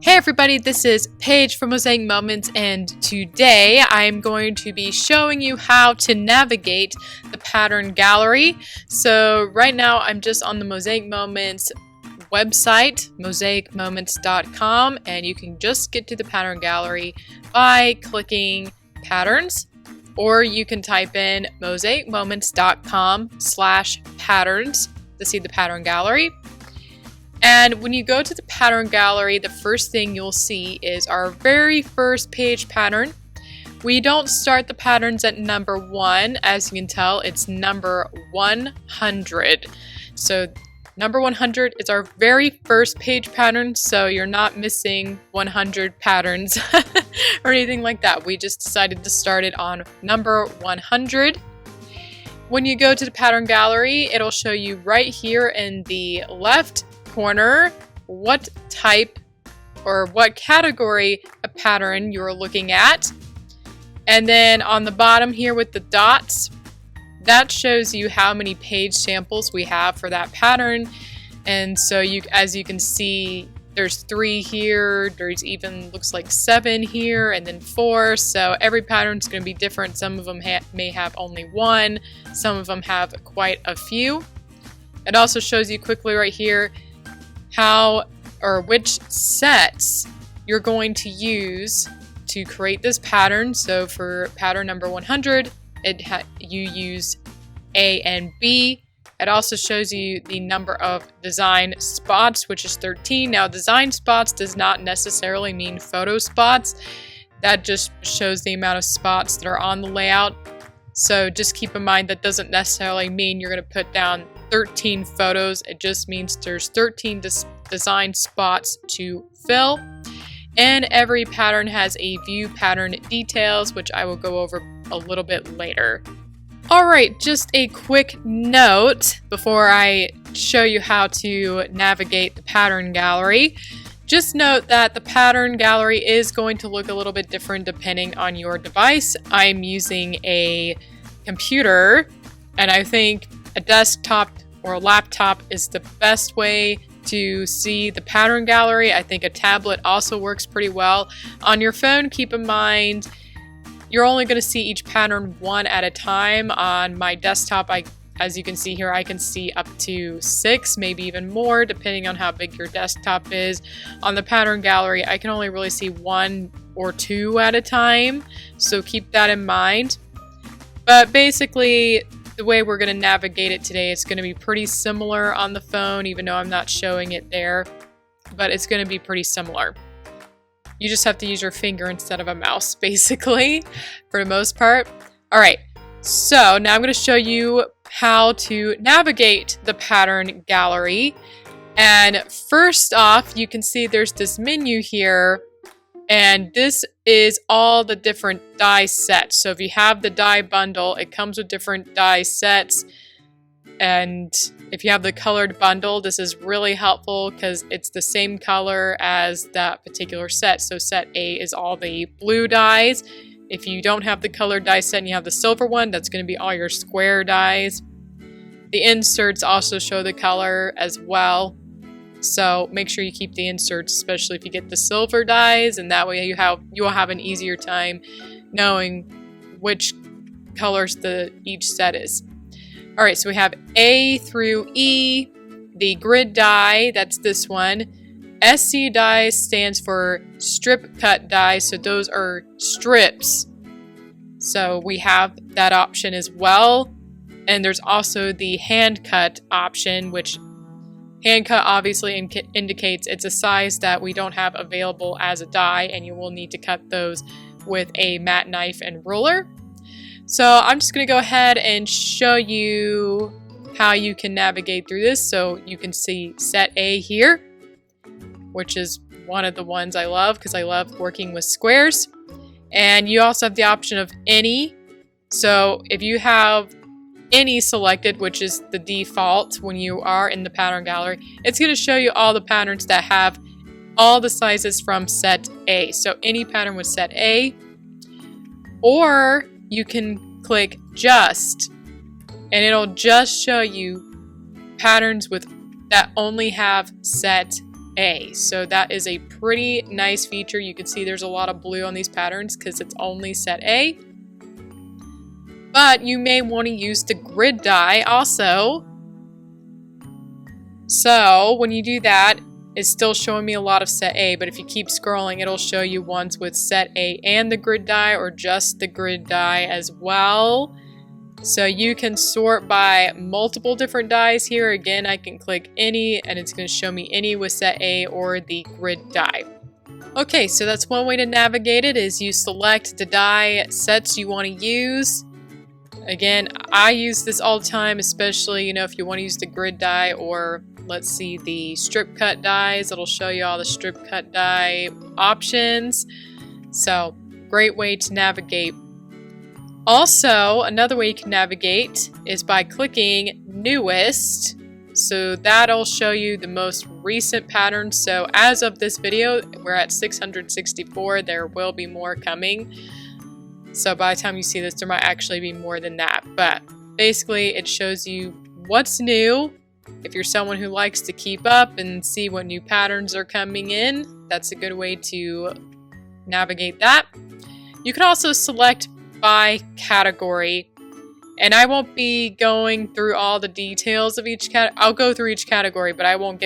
Hey everybody, this is Paige from Mosaic Moments, and today I'm going to be showing you how to navigate the pattern gallery. So right now I'm just on the Mosaic Moments website, mosaicmoments.com, and you can just get to the pattern gallery by clicking patterns, or you can type in mosaicmoments.com/patterns to see the pattern gallery. And when you go to the pattern gallery, the first thing you'll see is our very first page pattern. We don't start the patterns at number 1. As you can tell, it's number 100. So number 100 is our very first page pattern, so you're not missing 100 patterns or anything like that. We just decided to start it on number 100. When you go to the pattern gallery, it'll show you right here in the left corner what type or what category of pattern you're looking at. And then on the bottom here with the dots, that shows you how many page samples we have for that pattern. And so as you can see, there's 3 here, there's even looks like 7 here, and then 4. So every pattern is going to be different. Some of them may have only 1, some of them have quite a few. It also shows you quickly right here how or which sets you're going to use to create this pattern. So for pattern number 100, you use A and B. It also shows you the number of design spots, which is 13. Now, design spots does not necessarily mean photo spots. That just shows the amount of spots that are on the layout. So just keep in mind that doesn't necessarily mean you're going to put down 13 photos. It just means there's 13 design spots to fill. And every pattern has a view pattern details, which I will go over a little bit later. Alright, just a quick note before I show you how to navigate the pattern gallery. Just note that the pattern gallery is going to look a little bit different depending on your device. I'm using a computer, and I think a desktop or a laptop is the best way to see the pattern gallery. I think a tablet also works pretty well. On your phone, keep in mind, you're only going to see each pattern one at a time. On my desktop, as you can see here, I can see up to 6, maybe even more, depending on how big your desktop is. On the pattern gallery, I can only really see 1 or 2 at a time, so keep that in mind. But basically, the way we're going to navigate it today, it's going to be pretty similar on the phone, even though I'm not showing it there, but it's going to be pretty similar. You just have to use your finger instead of a mouse, basically, for the most part. All right, so now I'm going to show you how to navigate the pattern gallery. And first off, you can see there's this menu here, and this is all the different die sets. So if you have the die bundle, it comes with different die sets. And if you have the colored bundle, this is really helpful because it's the same color as that particular set. So set A is all the blue dies. If you don't have the colored die set and you have the silver one, that's going to be all your square dies. The inserts also show the color as well. So make sure you keep the inserts, especially if you get the silver dies, and that way you will have an easier time knowing which colors each set is. All right, so we have A through E, the grid die, that's this one. SC die stands for strip cut die, so those are strips. So we have that option as well. And there's also the hand cut option, which hand cut obviously indicates it's a size that we don't have available as a die, and you will need to cut those with a mat knife and ruler. So I'm just going to go ahead and show you how you can navigate through this. So you can see set A here, which is one of the ones I love because I love working with squares. And you also have the option of any. So if you have any selected, which is the default when you are in the pattern gallery, it's going to show you all the patterns that have all the sizes from set A. So any pattern with set A, or you can click just, and it'll just show you patterns that only have set A. So that is a pretty nice feature. You can see there's a lot of blue on these patterns because it's only set A. But you may want to use the grid die also. So when you do that, it's still showing me a lot of set A, but if you keep scrolling, it'll show you ones with set A and the grid die, or just the grid die as well. So you can sort by multiple different dies here. Again, I can click any and it's going to show me any with set A or the grid die. Okay, so that's one way to navigate it, is you select the die sets you want to use. Again, I use this all the time, especially, if you want to use the grid die, or let's see, the strip cut dies. It'll show you all the strip cut die options. So, great way to navigate. Also, another way you can navigate is by clicking newest. So that'll show you the most recent patterns. So as of this video, we're at 664. There will be more coming. So by the time you see this, there might actually be more than that. But basically, it shows you what's new. If you're someone who likes to keep up and see what new patterns are coming in, that's a good way to navigate that. You can also select by category. And I won't be going through all the details of each category. I'll go through each category, but I won't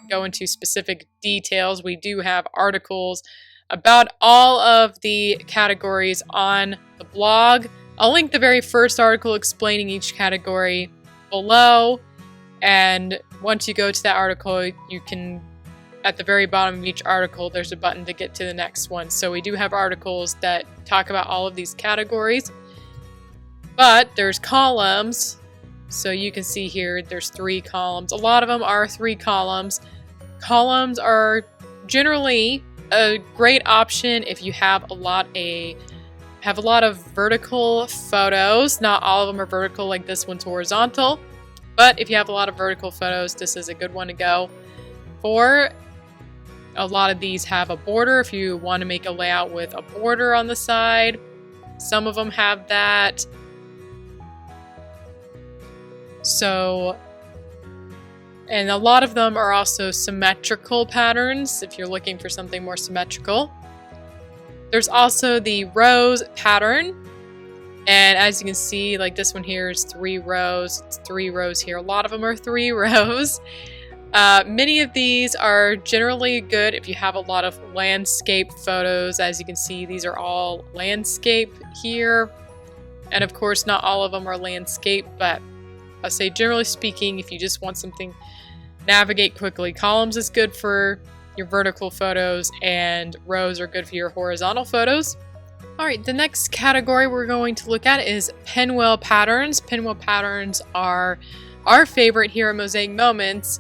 go into specific details. We do have articles about all of the categories on the blog. I'll link the very first article explaining each category below. And once you go to that article, you can, at the very bottom of each article, there's a button to get to the next one. So we do have articles that talk about all of these categories. But there's columns. So you can see here, there's 3 columns. A lot of them are 3 columns. Columns are generally a great option if you have a lot of vertical photos. Not all of them are vertical, like this one's horizontal. But if you have a lot of vertical photos, this is a good one to go for. A lot of these have a border if you want to make a layout with a border on the side. Some of them have that. So, and a lot of them are also symmetrical patterns if you're looking for something more symmetrical. There's also the rows pattern. And as you can see, like this one here is 3 rows. It's 3 rows here. A lot of them are 3 rows. Many of these are generally good if you have a lot of landscape photos. As you can see, these are all landscape here. And of course, not all of them are landscape, but I'll say generally speaking, if you just want something navigate quickly, columns is good for your vertical photos and rows are good for your horizontal photos. Alright, the next category we're going to look at is Pinwheel Patterns. Pinwheel Patterns are our favorite here at Mosaic Moments.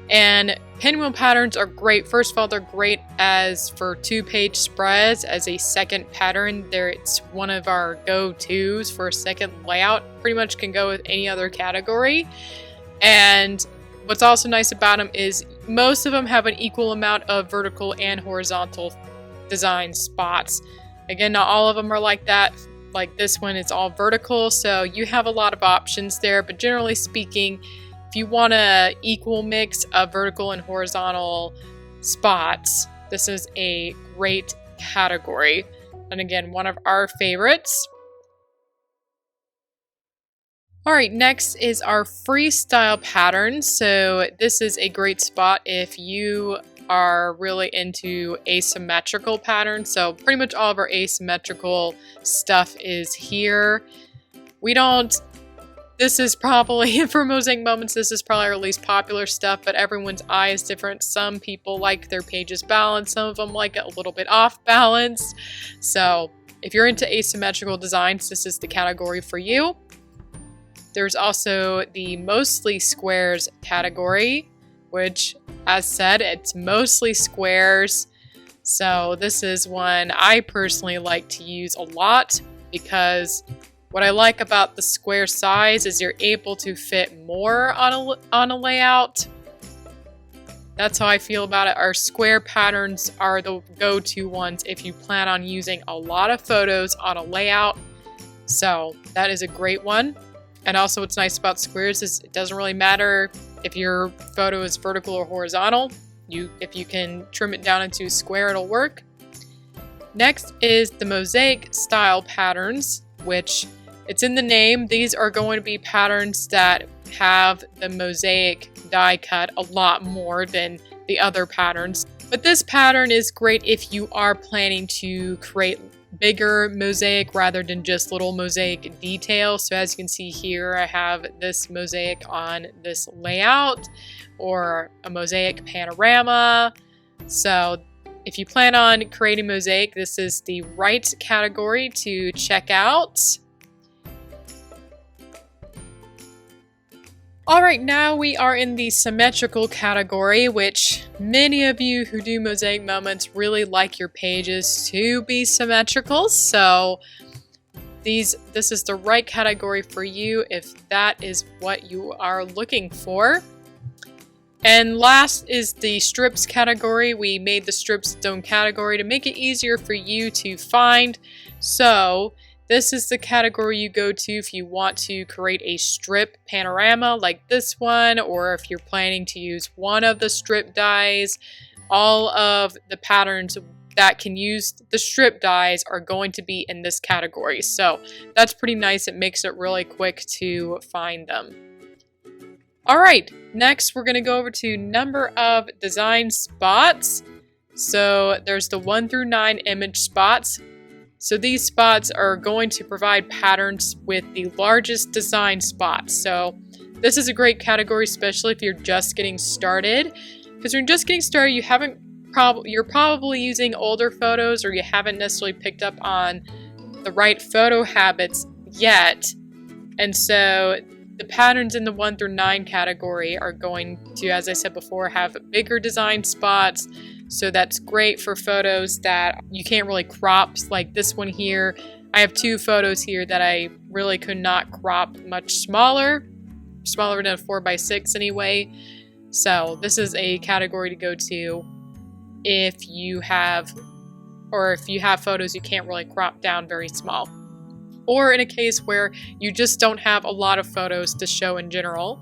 And Pinwheel Patterns are great. First of all, they're great as for 2-page spreads as a second pattern. It's one of our go-tos for a second layout. Pretty much can go with any other category. And what's also nice about them is most of them have an equal amount of vertical and horizontal design spots. Again, not all of them are like that. Like this one, it's all vertical, so you have a lot of options there. But generally speaking, if you want an equal mix of vertical and horizontal spots, this is a great category. And again, one of our favorites. Alright, next is our freestyle patterns. So this is a great spot if you are really into asymmetrical patterns. So pretty much all of our asymmetrical stuff is here. This is probably, for Mosaic Moments, this is probably our least popular stuff, but everyone's eye is different. Some people like their pages balanced, some of them like it a little bit off balance. So if you're into asymmetrical designs, this is the category for you. There's also the mostly squares category, which, as said, it's mostly squares. So this is one I personally like to use a lot because what I like about the square size is you're able to fit more on a layout. That's how I feel about it. Our square patterns are the go-to ones if you plan on using a lot of photos on a layout. So that is a great one. And also what's nice about squares is it doesn't really matter if your photo is vertical or horizontal. If you can trim it down into a square, it'll work. Next is the Mosaic style patterns, which it's in the name. These are going to be patterns that have the mosaic die cut a lot more than the other patterns. But this pattern is great if you are planning to create bigger mosaic rather than just little mosaic details. So as you can see here, I have this mosaic on this layout, or a mosaic panorama. So if you plan on creating mosaic, this is the right category to check out. Alright, now we are in the symmetrical category, which many of you who do Mosaic Moments really like your pages to be symmetrical. So this is the right category for you if that is what you are looking for. And last is the strips category. We made the strips its own category to make it easier for you to find. So this is the category you go to if you want to create a strip panorama like this one, or if you're planning to use one of the strip dies. All of the patterns that can use the strip dies are going to be in this category. So that's pretty nice. It makes it really quick to find them. Alright, next we're going to go over to number of design spots. So there's the 1 through 9 image spots. So these spots are going to provide patterns with the largest design spots. So this is a great category, especially if you're just getting started. Because when you're just getting started, you're probably using older photos, or you haven't necessarily picked up on the right photo habits yet. And so the patterns in the 1 through 9 category are going to, as I said before, have bigger design spots. So that's great for photos that you can't really crop, like this one here. I have 2 photos here that I really could not crop much smaller than a 4x6 anyway. So this is a category to go to if you have photos you can't really crop down very small. Or in a case where you just don't have a lot of photos to show in general.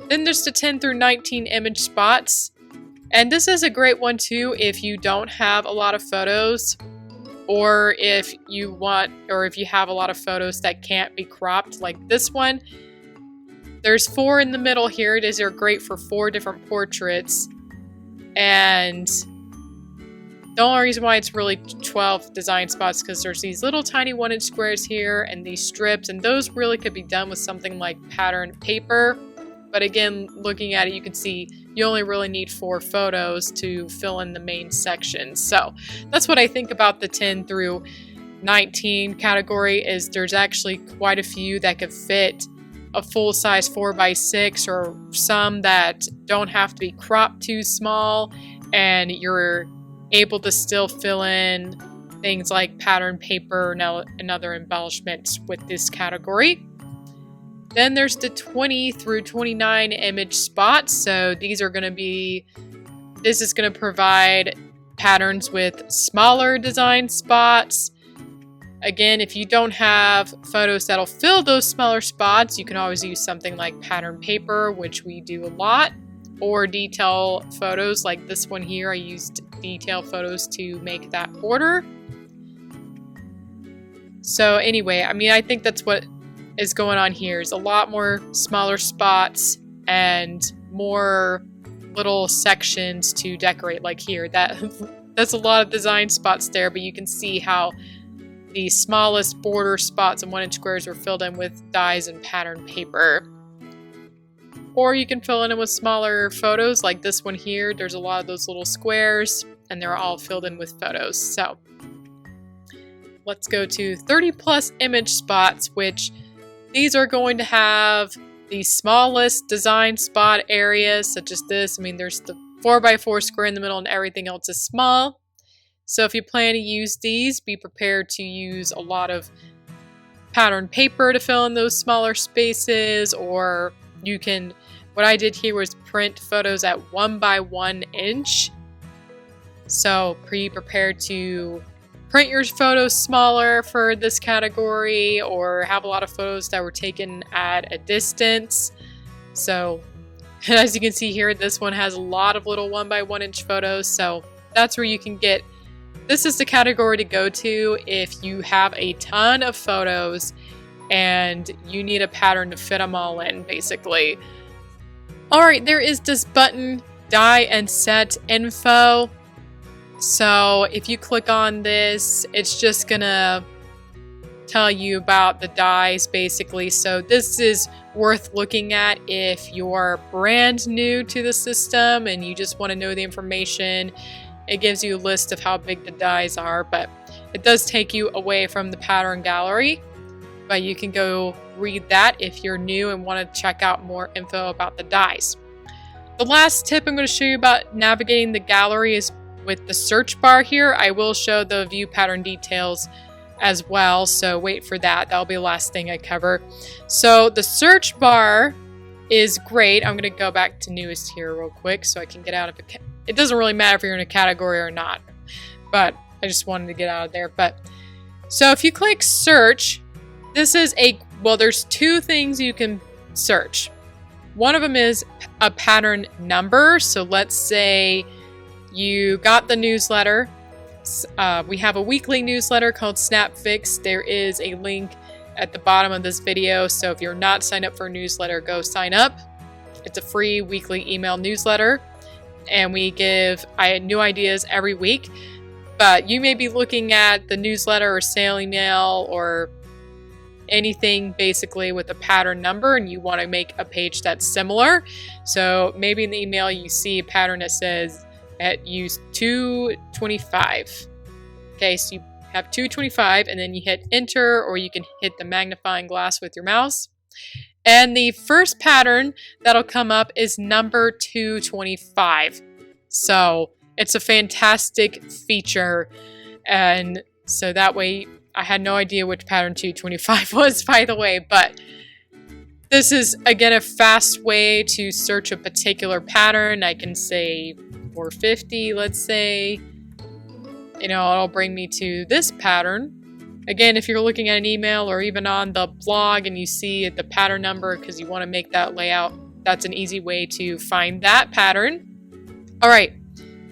Then there's the 10 through 19 image spots. And this is a great one too if you don't have a lot of photos, or if you have a lot of photos that can't be cropped like this one. There's 4 in the middle here. These are great for 4 different portraits. And the only reason why it's really 12 design spots because there's these little tiny 1-inch squares here and these strips, and those really could be done with something like pattern paper. But again, looking at it, you can see you only really need 4 photos to fill in the main section. So that's what I think about the 10 through 19 category, is there's actually quite a few that could fit a full-size 4x6, or some that don't have to be cropped too small, and you're able to still fill in things like pattern paper and other embellishments with this category. Then there's the 20 through 29 image spots. So this is going to provide patterns with smaller design spots. Again, if you don't have photos that'll fill those smaller spots, you can always use something like pattern paper, which we do a lot, or detail photos like this one here. I used detail photos to make that border. So anyway, I think that's what is going on here, is a lot more smaller spots and more little sections to decorate, like here. That's a lot of design spots there, but you can see how the smallest border spots and 1-inch squares were filled in with dies and pattern paper. Or you can fill in with smaller photos like this one here. There's a lot of those little squares and they're all filled in with photos. So let's go to 30 plus image spots, which these are going to have the smallest design spot areas, such as this. There's the 4x4 square in the middle and everything else is small. So if you plan to use these, be prepared to use a lot of pattern paper to fill in those smaller spaces, or what I did here was print photos at 1x1 inch. So be prepared to print your photos smaller for this category, or have a lot of photos that were taken at a distance. So And as you can see here, this one has a lot of little 1x1" photos, so that's where you can get. This is the category to go to if you have a ton of photos and you need a pattern to fit them all in, basically. Alright, there is this button, die and set info. So if you click on this, it's just gonna tell you about the dies, basically. So this is worth looking at if you're brand new to the system and you just want to know the information. It gives you a list of how big the dies are, but it does take you away from the pattern gallery. But you can go read that if you're new and want to check out more info about the dies. The last tip I'm going to show you about navigating the gallery is with the search bar here. I will show the view pattern details as well, so wait for that. That'll be the last thing I cover. So the search bar is great. I'm going to go back to newest here real quick so I can get out of it. It doesn't really matter if you're in a category or not, but I just wanted to get out of there. But so if you click search, this is there's two things you can search. One of them is a pattern number. So let's say you got the newsletter. We have a weekly newsletter called Snap Fix. There is a link at the bottom of this video. So if you're not signed up for a newsletter, go sign up. It's a free weekly email newsletter. And we give new ideas every week. But you may be looking at the newsletter or sale email or anything basically with a pattern number, and you want to make a page that's similar. So maybe in the email you see a pattern that says use 225. Okay, so you have 225 and then you hit enter, or you can hit the magnifying glass with your mouse. And the first pattern that'll come up is number 225. So it's a fantastic feature. And so that way, I had no idea which pattern 225 was, by the way, but this is, again, a fast way to search a particular pattern. I can say 450, let's say. It'll bring me to this pattern. Again, if you're looking at an email or even on the blog and you see the pattern number because you want to make that layout, that's an easy way to find that pattern. All right.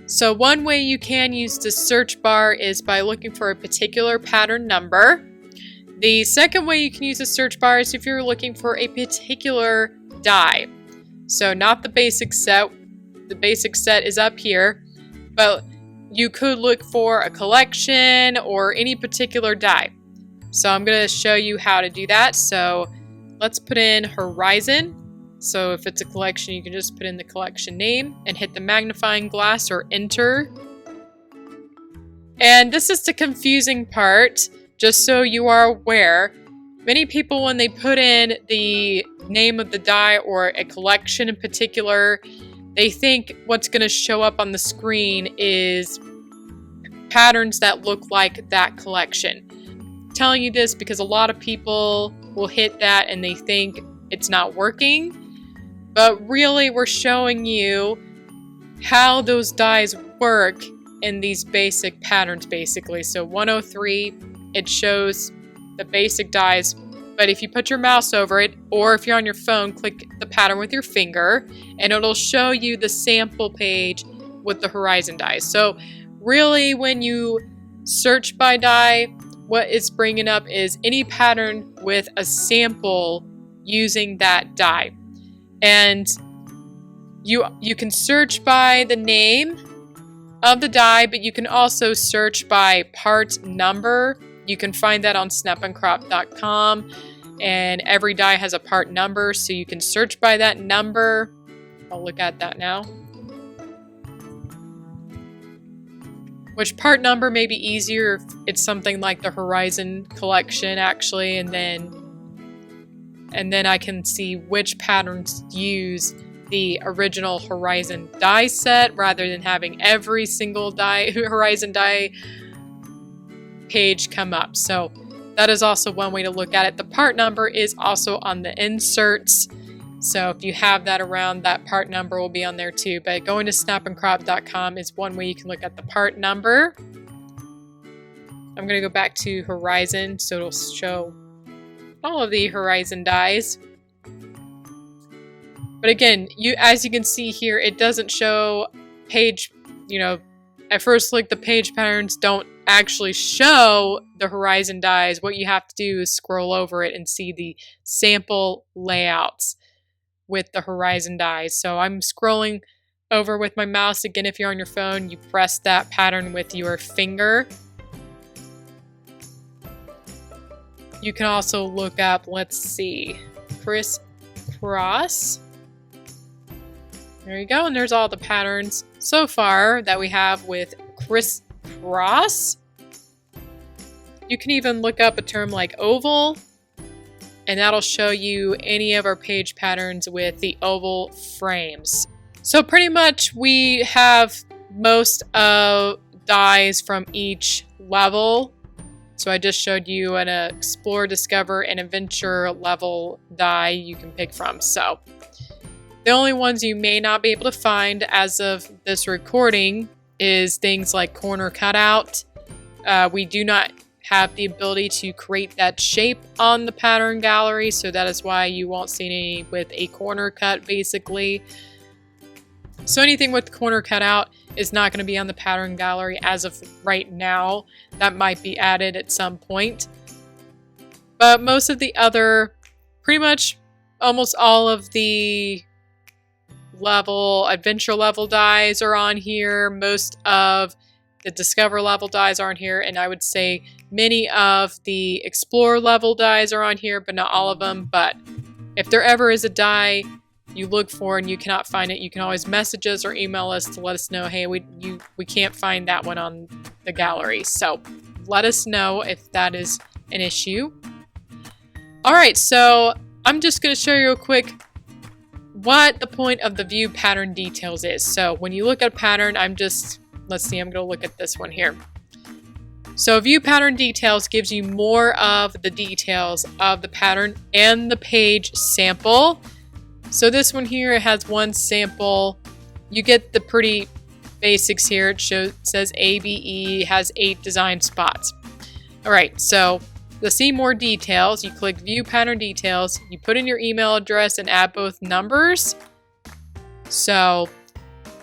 So one way you can use the search bar is by looking for a particular pattern number. The second way you can use the search bar is if you're looking for a particular die. So not the basic set. The basic set is up here, but you could look for a collection or any particular die. So I'm going to show you how to do that. So let's put in Horizon. So if it's a collection, you can just put in the collection name and hit the magnifying glass or enter. And this is the confusing part, just so you are aware. Many people, when they put in the name of the die or a collection in particular, they think what's going to show up on the screen is patterns that look like that collection. I'm telling you this because a lot of people will hit that and they think it's not working. But really, we're showing you how those dies work in these basic patterns, basically. So 103, it shows the basic dies. But if you put your mouse over it, or if you're on your phone, click the pattern with your finger, and it'll show you the sample page with the Horizon dies. So really, when you search by die, what it's bringing up is any pattern with a sample using that die. And you can search by the name of the die, but you can also search by part number. You can find that on snapandcrop.com, and every die has a part number, so you can search by that number. I'll look at that now. Which part number may be easier if it's something like the Horizon collection, actually, and then I can see which patterns use the original Horizon die set rather than having every single Horizon die page come up. So that is also one way to look at it. The part number is also on the inserts. So if you have that around, that part number will be on there too. But going to snapandcrop.com is one way you can look at the part number. I'm going to go back to Horizon so it'll show all of the Horizon dies. But again, as you can see here, it doesn't show page, at first look, the page patterns don't actually show the horizon dies. What you have to do is scroll over it and see the sample layouts with the horizon dies. So I'm scrolling over with my mouse. Again, if you're on your phone, you press that pattern with your finger. You can also look up, let's see, crisscross. There you go, and there's all the patterns so far that we have with crisscross. You can even look up a term like oval, and that'll show you any of our page patterns with the oval frames. So pretty much we have most of dies from each level. So I just showed you an Explore, Discover, and Adventure level die you can pick from. So the only ones you may not be able to find as of this recording is things like corner cutout. We do not have the ability to create that shape on the pattern gallery, so that is why you won't see any with a corner cut basically. So anything with corner cutout is not going to be on the pattern gallery as of right now. That might be added at some point. But most of the other, pretty much almost all of the adventure level dies are on here. Most of the Discover level dies are on here, and I would say many of the Explore level dies are on here, but not all of them. But if there ever is a die you look for and you cannot find it, you can always message us or email us to let us know, hey, we can't find that one on the gallery. So let us know if that is an issue. All right, so I'm just going to show you a quick what the point of the view pattern details is. So when you look at a pattern, let's see, I'm going to look at this one here. So view pattern details gives you more of the details of the pattern and the page sample. So this one here, it has one sample. You get the pretty basics here. It says ABE, has 8 design spots. All right, so to see more details, you click View Pattern Details. You put in your email address and add both numbers. So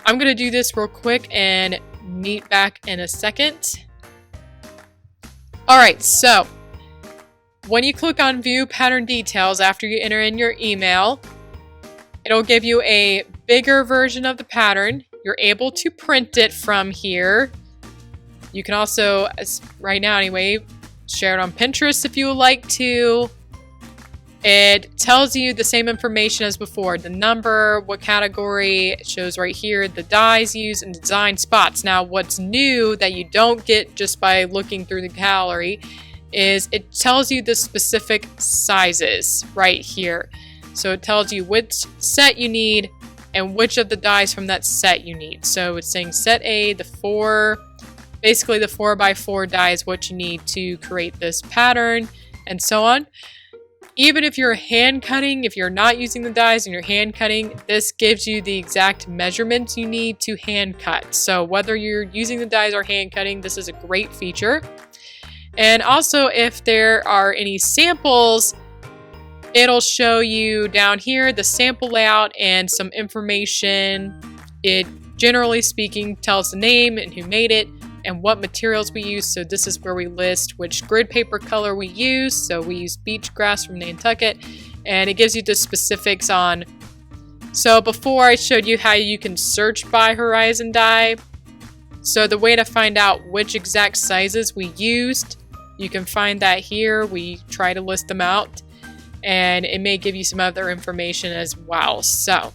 I'm going to do this real quick and meet back in a second. All right, so when you click on View Pattern Details after you enter in your email, it'll give you a bigger version of the pattern. You're able to print it from here. You can also, right now anyway, share it on Pinterest if you would like to. It tells you the same information as before. The number, what category, it shows right here, the dies used, and design spots. Now, what's new that you don't get just by looking through the gallery is it tells you the specific sizes right here. So it tells you which set you need and which of the dies from that set you need. So it's saying set A, basically the 4x4 die is what you need to create this pattern, and so on. Even if you're hand cutting, if you're not using the dies and you're hand cutting, this gives you the exact measurements you need to hand cut. So whether you're using the dies or hand cutting, this is a great feature. And also, if there are any samples, it'll show you down here the sample layout and some information. It, generally speaking, tells the name and who made it and what materials we use. So this is where we list which grid paper color we use. So we use beach grass from Nantucket, and it gives you the specifics on. So before I showed you how you can search by horizon die. So the way to find out which exact sizes we used, you can find that here. We try to list them out, and it may give you some other information as well. So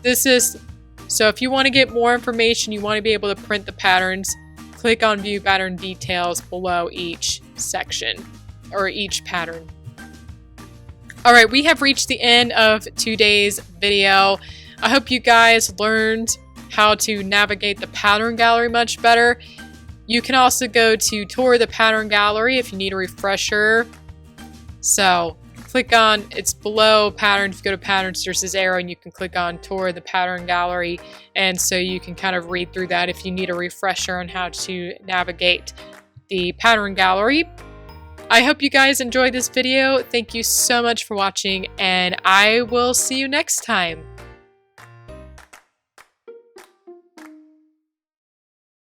if you want to get more information, you want to be able to print the patterns, click on View Pattern Details below each section or each pattern. All right, we have reached the end of today's video. I hope you guys learned how to navigate the pattern gallery much better. You can also go to Tour the Pattern Gallery if you need a refresher. So click on, it's below Patterns. If you go to Patterns, there's this arrow and you can click on Tour the Pattern Gallery. And so you can kind of read through that if you need a refresher on how to navigate the pattern gallery. I hope you guys enjoyed this video. Thank you so much for watching, and I will see you next time.